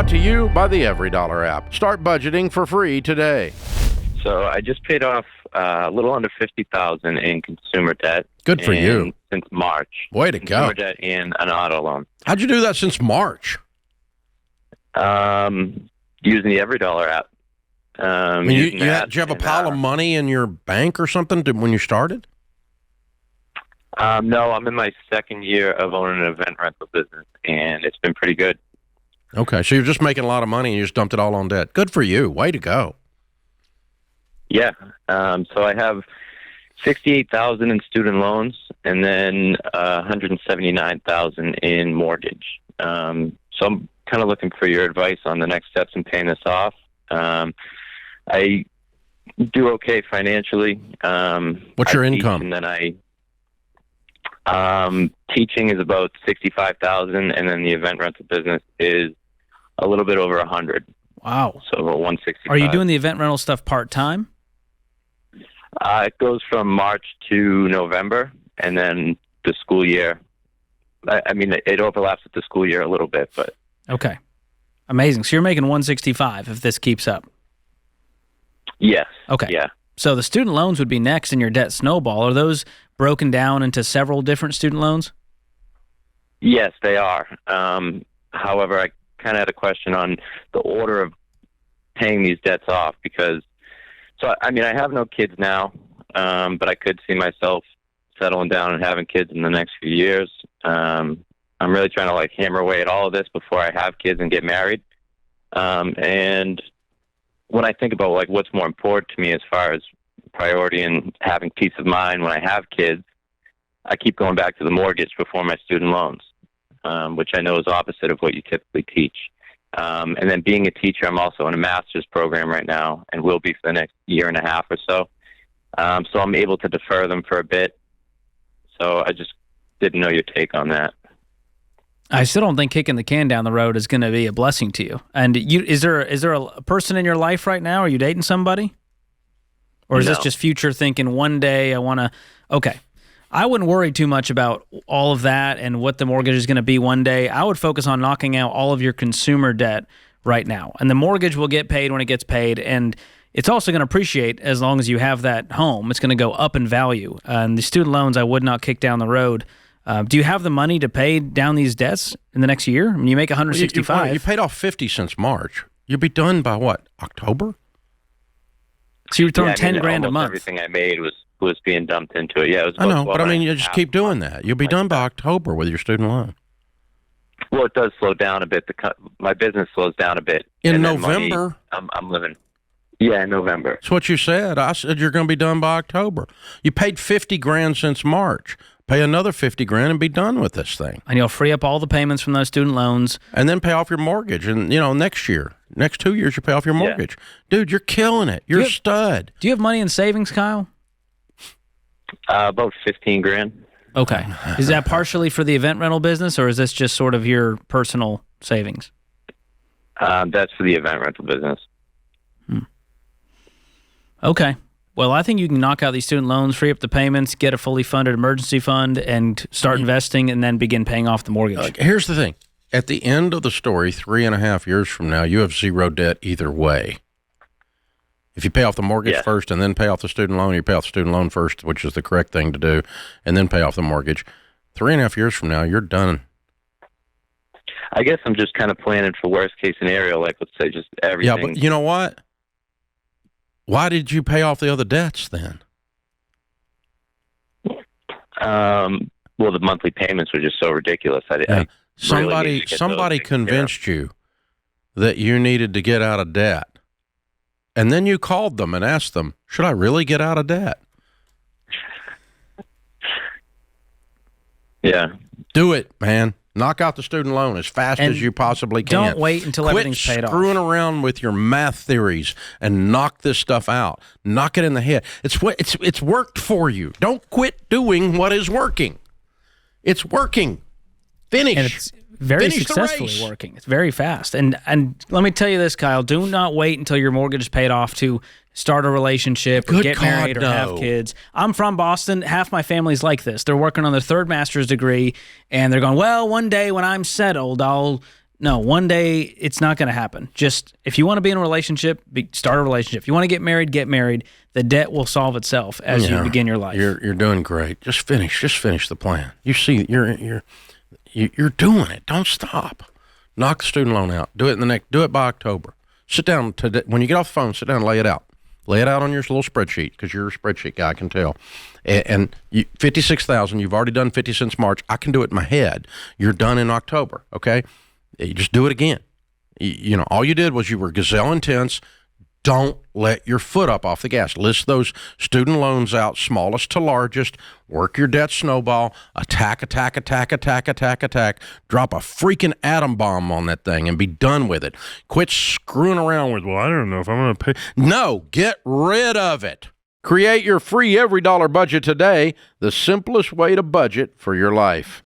Brought to you by the Every Dollar app. Start budgeting for free today. So I just paid off a little under $50,000 in consumer debt. Good for you. Since March. Way to go. Consumer debt and an auto loan. How'd you do that since March? Using the Every Dollar app. Did you have a pile of money in your bank or something when you started? No, I'm in my second year of owning an event rental business, and it's been pretty good. Okay, so you're just making a lot of money and you just dumped it all on debt. Good for you. Way to go. Yeah. So I have $68,000 in student loans and then $179,000 in mortgage. So I'm kind of looking for your advice on the next steps in paying this off. I do okay financially. What's your income? And then teaching is about $65,000, and then the event rental business is a little bit over $100,000. Wow. So about $165,000. Are you doing the event rental stuff part-time? It goes from March to November, and then the school year. I mean, it overlaps with the school year a little bit, but okay, amazing. So you're making $165,000 if this keeps up. Yes. Okay. Yeah. So the student loans would be next in your debt snowball. Are those broken down into several different student loans? Yes, they are. However, I kind of had a question on the order of paying these debts off because, I have no kids now, but I could see myself settling down and having kids in the next few years. I'm really trying to hammer away at all of this before I have kids and get married. And when I think about what's more important to me as far as priority and having peace of mind when I have kids, I keep going back to the mortgage before my student loans, which I know is opposite of what you typically teach. And then being a teacher, I'm also in a master's program right now and will be for the next year and a half or so. So I'm able to defer them for a bit. So I just didn't know your take on that. I still don't think kicking the can down the road is going to be a blessing to you. And is there a person in your life right now? Are you dating somebody? Or is this just future thinking, one day I want to... Okay. I wouldn't worry too much about all of that and what the mortgage is going to be one day. I would focus on knocking out all of your consumer debt right now. And the mortgage will get paid when it gets paid. And it's also going to appreciate as long as you have that home. It's going to go up in value. And the student loans I would not kick down the road. Do you have the money to pay down these debts in the next year? I mean, you make $165,000. You paid off $50,000 since March. You'll be done by what, October? So you're throwing $10,000 a month. Everything I made was being dumped into it. Yeah, it was. I know, but you just keep doing that. You'll be done by October with your student loan. Well, it does slow down a bit. My business slows down a bit in November. I'm living. Yeah, in November. That's what you said. I said you're going to be done by October. You paid $50,000 since March. Pay another $50,000 and be done with this thing. And you'll free up all the payments from those student loans. And then pay off your mortgage. And, next 2 years, you pay off your mortgage. Yeah. Dude, you're killing it. You're a stud. Do you have money in savings, Kyle? About $15,000. Okay. Is that partially for the event rental business, or is this just sort of your personal savings? That's for the event rental business. Okay. Well, I think you can knock out these student loans, free up the payments, get a fully funded emergency fund, and start investing, and then begin paying off the mortgage. Here's the thing. At the end of the story, 3.5 years from now, you have zero debt either way. If you pay off the mortgage first and then pay off the student loan, you pay off the student loan first, which is the correct thing to do, and then pay off the mortgage. 3.5 years from now, you're done. I guess I'm just kind of planning for worst case scenario, let's say just everything. Yeah, but you know what? Why did you pay off the other debts then? Well, the monthly payments were just so ridiculous. Somebody convinced you that you needed to get out of debt. And then you called them and asked them, should I really get out of debt? Yeah. Do it, man. Knock out the student loan as fast as you possibly can. Don't wait until everything's paid off. Quit screwing around with your math theories and knock this stuff out. Knock it in the head. It's worked for you. Don't quit doing what is working. It's working. Finish. And it's very successfully working. It's very fast. And let me tell you this, Kyle. Do not wait until your mortgage is paid off to start a relationship or get married or have kids. I'm from Boston. Half my family's like this. They're working on their third master's degree, and they're going, well, one day when I'm settled, I'll No, one day it's not going to happen. Just if you want to be in a relationship, start a relationship. If you want to get married. The debt will solve itself as you begin your life. You're doing great. Just finish the plan. You see, you're doing it. Don't stop. Knock the student loan out. Do it by October. Sit down today. When you get off the phone, sit down and lay it out. Lay it out on your little spreadsheet, because you're a spreadsheet guy, I can tell. And $56,000, you've already done 50 since March. I can do it in my head. You're done in October, okay? You just do it again. You know, all you did was you were gazelle intense. Don't let your foot up off the gas. List those student loans out, smallest to largest. Work your debt snowball. Attack. Drop a freaking atom bomb on that thing and be done with it. Quit screwing around with, well, I don't know if I'm going to pay. No, get rid of it. Create your free every dollar budget today, the simplest way to budget for your life.